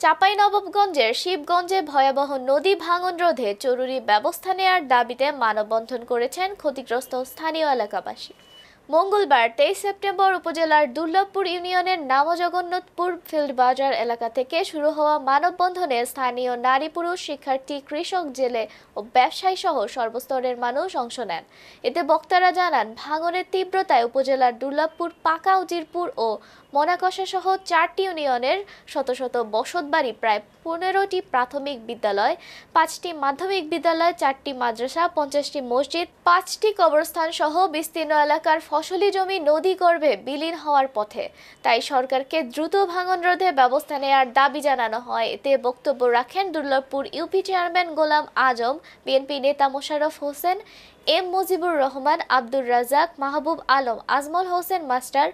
চাঁপাইনবাবগঞ্জের শিবগঞ্জে ভয়াবহ নদী ভাঙন রোধে জরুরি ব্যবস্থা নেয়ার দাবিতে মানববন্ধন করেছেন ক্ষতিগ্রস্ত স্থানীয় এলাকাবাসী। মঙ্গলবার 23 সেপ্টেম্বর উপজেলার দুর্লভপুর ইউনিয়নের নামজগন্নাথপুর ফিল্ড বাজার এলাকা থেকে শুরু হওয়া মানববন্ধনে স্থানীয় নারী পুরুষ শিক্ষার্থী কৃষক জেলে ও ব্যবসায়ী সহ সর্বস্তরের মানুষ অংশ নেন। এতে বক্তারা জানান, ভাঙনের তীব্রতায় উপজেলার দুর্লভপুর, পাকা উজিরপুর ও মনাকষা সহ 4টি ইউনিয়নের শত শত বসতবাড়ি, প্রায় 15টি প্রাথমিক বিদ্যালয়, 5টি মাধ্যমিক বিদ্যালয়, 4টি মাদ্রাসা, 50টি মসজিদ, 5টি কবরস্থান সহ বিস্তীর্ণ এলাকার ফসলি জমি নদীগর্ভে বিলীন হওয়ার পথে। তাই সরকারকে দ্রুত ভাঙন রোধে ব্যবস্থা নেওয়ার দাবি জানানো হয়। এতে বক্তব্য রাখেন Durlabhpur UP chairman Golam Azam, BNP নেতা Mosharraf Hossain, M Mujibur Rahman, Abdur Razzak, Mahbub Alam, Ajmal Hossain master,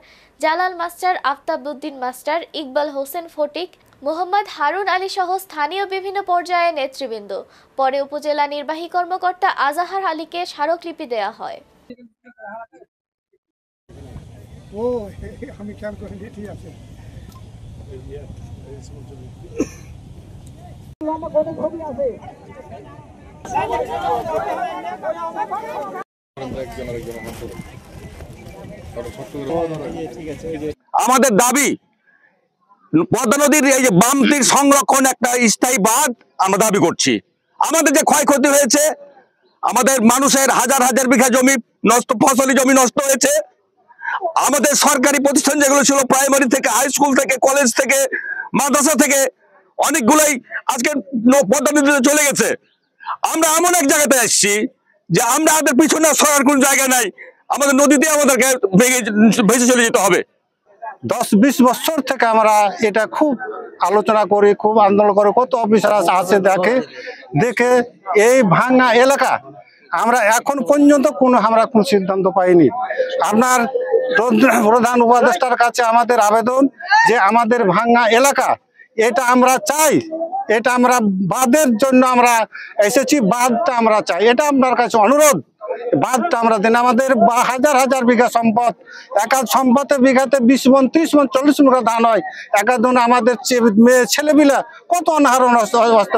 Jalal master, Aftabuddin master, Iqbal Hossain Fatik, Mohammad Harun Ali সহ স্থানীয় বিভিন্ন পর্যায়ে নেতৃবৃন্দ। পরে উপজেলা নির্বাহী কর্মকর্তা আজাহার আলীকে স্মারকলিপি দেয়া হয়। আমাদের দাবি, পদ্মা নদীর এই যে বাম তীর সংরক্ষণ একটা স্থায়ী বাঁধ আমরা দাবি করছি। আমাদের যে ক্ষয়ক্ষতি হয়েছে, আমাদের মানুষের হাজার হাজার বিঘা জমি নষ্ট, ফসলি জমি নষ্ট হয়েছে। আমাদের সরকারি প্রতিষ্ঠান যেগুলো ছিল, প্রাইমারি থেকে হাই স্কুল থেকে কলেজ থেকে মাদ্রাসা থেকে, অনেকগুলোই আজকে পদ্মা নদীতে চলে গেছে। আমরা এমন এক জায়গাতে আসছি যে আমরা আমাদের পিছনে সরার কোন জায়গা নাই, আমাদের নদীতে আমাদেরকে ভেসে চলে যেতে হবে। 10-20 বছর থেকে আমরা এটা খুব আলোচনা করি, খুব আন্দোলন করে, কত অফিসার আছে দেখে এই ভাঙা এলাকা আমরা এখন পর্যন্ত আমরা কোন সিদ্ধান্ত পাইনি। আপনার প্রধান উপদেষ্টার কাছে আমাদের আবেদন যে আমাদের ভাঙা এলাকা এটা আমরা চাই, এটা আমরা বাঁধের জন্য আমরা এসেছি, বাঁধটা আমরা চাই, এটা আপনার কাছে অনুরোধ। বাঁধটা আমরা দিন, আমাদের হাজার হাজার বিঘা সম্পদ, একাধ সম্পদে বিঘাতে 20 মণ 30 মণ 40 মণ ধান হয়। একাধন আমাদের মেয়ে ছেলেপিলা কত অনাহারণ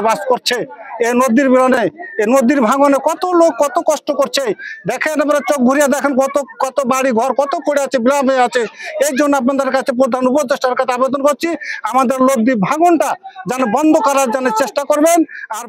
বাস করছে এই নদীর বিলনে, এই নদীর ভাঙনে কত লোক কত কষ্ট করছে। দেখেন, আমরা চোখ ঘুরিয়ে দেখেন কত কত বাড়ি ঘর কত পড়ে আছে, বিলাপ হয়ে আছে। এই জন্য আপনাদের কাছে প্রধান উপদেষ্টার কাছে আবেদন করছি, আমাদের নদী ভাঙনটা যেন বন্ধ করার জন্য চেষ্টা করবেন। আর